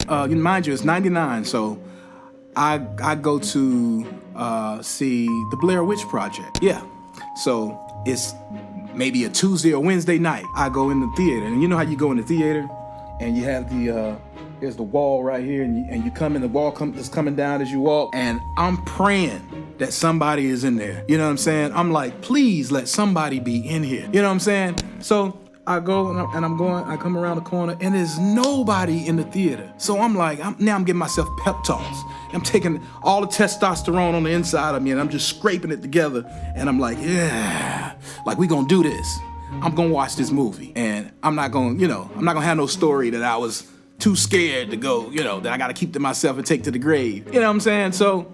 mind you, it's 99, so I go to see the Blair Witch Project. Yeah, so it's maybe a Tuesday or Wednesday night. I go in the theater, and you know how you go in the theater, and you have there's the wall right here, and you come in, the wall is coming down as you walk, and I'm praying that somebody is in there. You know what I'm saying? I'm like, please let somebody be in here. You know what I'm saying? So I go I come around the corner, and there's nobody in the theater. So I'm like, I'm giving myself pep talks. I'm taking all the testosterone on the inside of me, and I'm just scraping it together, and I'm like, yeah, like we gonna do this. I'm gonna watch this movie, and I'm not gonna have no story that I was too scared to go, that I gotta keep to myself and take to the grave. You know what I'm saying? So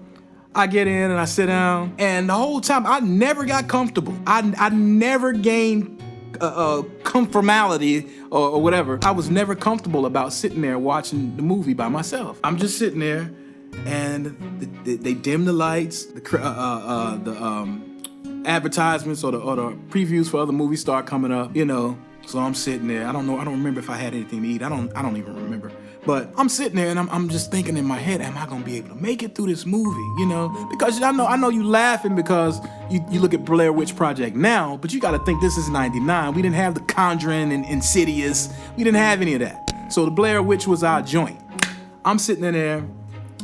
I get in and I sit down, and the whole time I never got comfortable. I never gained conformality or whatever. I was never comfortable about sitting there watching the movie by myself. I'm just sitting there, and they dim the lights, the advertisements or the previews for other movies start coming up, So I'm sitting there. I don't remember if I had anything to eat. I don't even remember. But I'm sitting there, and I'm just thinking in my head, am I gonna be able to make it through this movie? Because I know you laughing because you look at Blair Witch Project now, but you gotta think this is 99. We didn't have The Conjuring and Insidious. We didn't have any of that. So the Blair Witch was our joint. I'm sitting in there,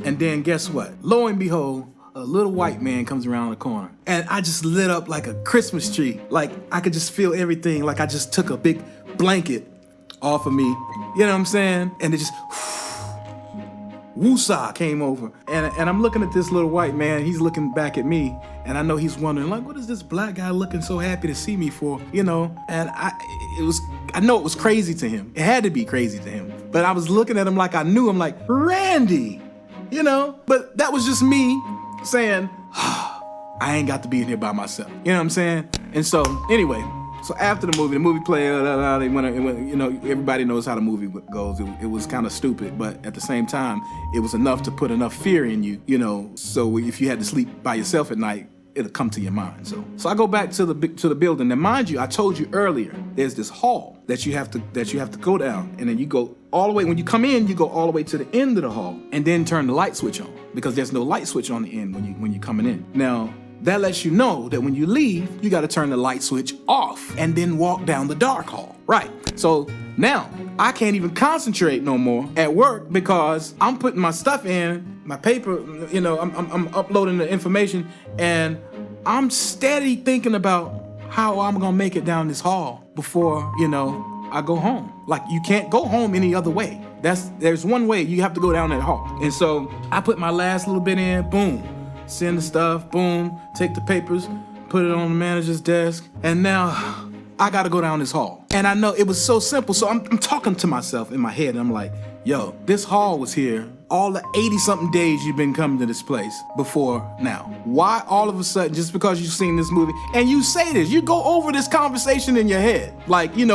and then guess what? Lo and behold, a little white man comes around the corner, and I just lit up like a Christmas tree. Like I could just feel everything, like I just took a big blanket off of me. You know what I'm saying? And it just, woosah came over. And I'm looking at this little white man, he's looking back at me, and I know he's wondering, like, what is this black guy looking so happy to see me for? And I know it was crazy to him. It had to be crazy to him. But I was looking at him like I knew him, like, Randy, But that was just me saying, I ain't got to be in here by myself. You know what I'm saying? And so, anyway, so after the movie played, they went, everybody knows how the movie goes. It was kind of stupid, but at the same time, it was enough to put enough fear in you, so if you had to sleep by yourself at night, it'll come to your mind. So I go back to the building. Now, mind you, I told you earlier, there's this hall that you have to go down, and then you go all the way. When you come in, you go all the way to the end of the hall, and then turn the light switch on, because there's no light switch on the end when you're coming in. Now, that lets you know that when you leave, you got to turn the light switch off and then walk down the dark hall. Right. So now I can't even concentrate no more at work because I'm putting my stuff in, my paper, I'm uploading the information, and I'm steady thinking about how I'm going to make it down this hall before, I go home. Like, you can't go home any other way. There's one way. You have to go down that hall. And so I put my last little bit in, boom. Send the stuff, boom, take the papers, put it on the manager's desk, and now I gotta go down this hall. And I know it was so simple, so I'm talking to myself in my head, and I'm like, yo, this hall was here all the 80-something days you've been coming to this place before now. Why all of a sudden, just because you've seen this movie, and you say this, you go over this conversation in your head, like, you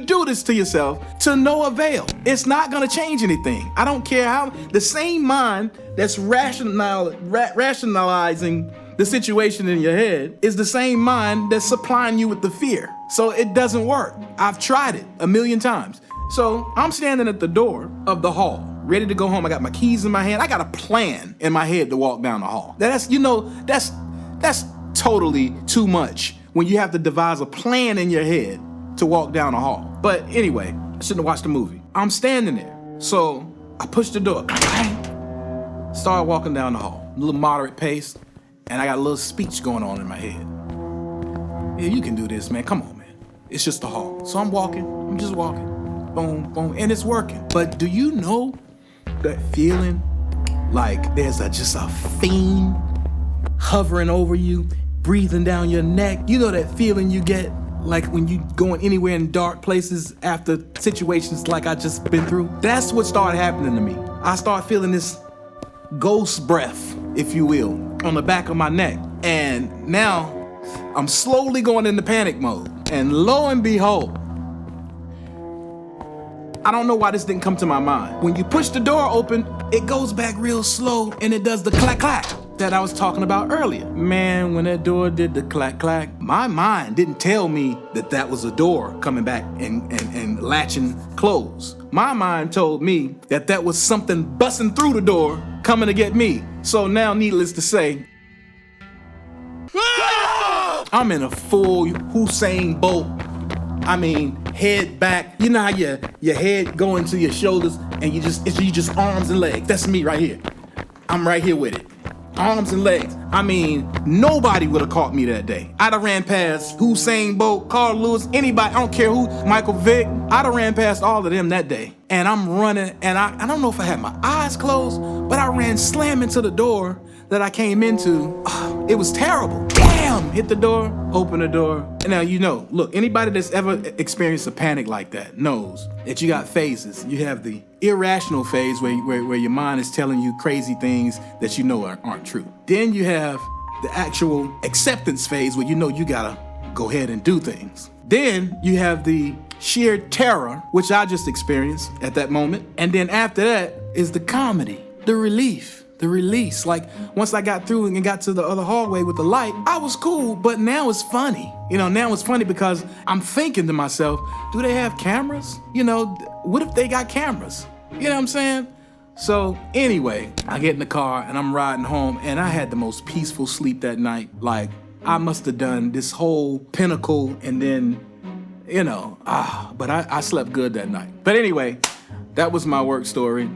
do this to yourself to no avail. It's not gonna change anything. I don't care how, the same mind that's rationalizing the situation in your head is the same mind that's supplying you with the fear. So it doesn't work. I've tried it a million times. So I'm standing at the door of the hall, ready to go home. I got my keys in my hand. I got a plan in my head to walk down the hall. That's totally too much when you have to devise a plan in your head to walk down the hall. But anyway, I shouldn't have watched the movie. I'm standing there. So I push the door. Start walking down the hall, a little moderate pace, and I got a little speech going on in my head. Yeah, you can do this, man. Come on, man. It's just the hall. So I'm just walking. Boom, boom, and it's working. But do you know that feeling like there's just a fiend hovering over you, breathing down your neck? You know that feeling you get like when you going anywhere in dark places after situations like I just been through? That's what started happening to me. I started feeling this ghost breath, if you will, on the back of my neck. And now I'm slowly going into panic mode. And lo and behold, I don't know why this didn't come to my mind. When you push the door open, it goes back real slow and it does the clack clack. that I was talking about earlier. Man, when that door did the clack clack, my mind didn't tell me that that was a door coming back and latching closed. My mind told me that that was something busting through the door, coming to get me. So now, needless to say, I'm in a full Usain Bolt. I mean, head back. You know how your head go into your shoulders and you just arms and legs. That's me right here. I'm right here with it. Arms and legs. I mean, nobody would have caught me that day. I'd have ran past Usain Bolt, Carl Lewis, anybody, I don't care who, Michael Vick. I'd have ran past all of them that day. And I'm running, and I don't know if I had my eyes closed, but I ran slamming to the door that I came into. It was terrible. Bam! Hit the door, open the door. And now, you know, look, anybody that's ever experienced a panic like that knows that you got phases. You have the irrational phase where your mind is telling you crazy things that you know aren't true. Then you have the actual acceptance phase where you know you gotta go ahead and do things. Then you have the sheer terror, which I just experienced at that moment. And then after that is the comedy, the relief. The release. Like, once I got through and got to the other hallway with the light, I was cool, but now it's funny. You know, now it's funny because I'm thinking to myself, do they have cameras? You know, what if they got cameras? You know what I'm saying? So anyway, I get in the car and I'm riding home and I had the most peaceful sleep that night. Like, I must have done this whole pinnacle and then, you know, but I slept good that night. But anyway, that was my work story.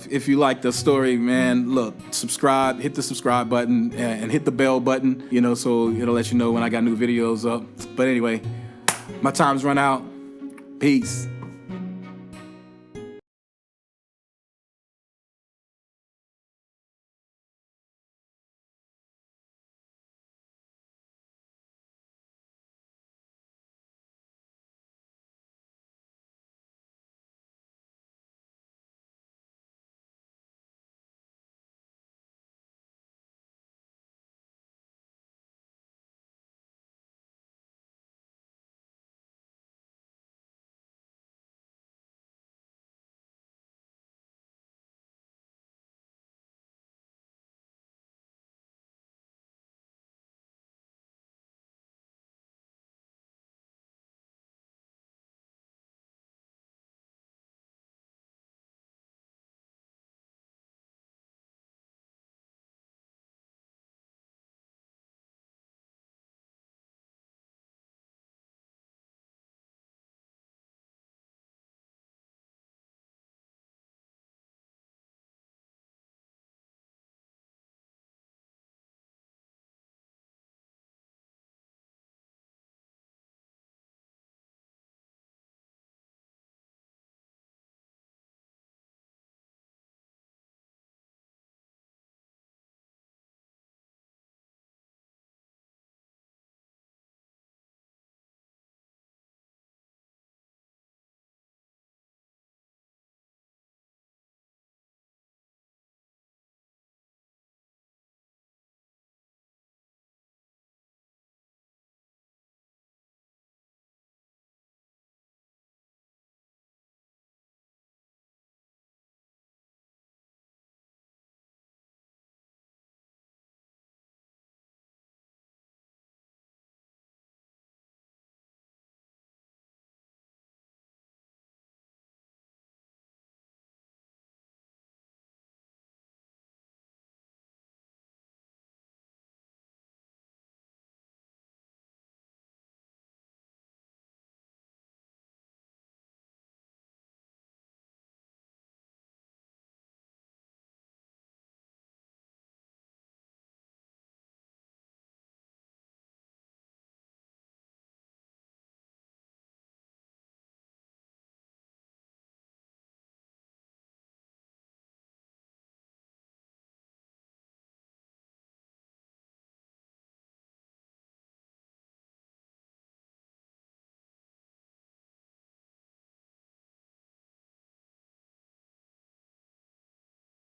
If you like the story, man, look, subscribe, hit the subscribe button and hit the bell button, you know, so it'll let you know when I got new videos up. But anyway, my time's run out. Peace.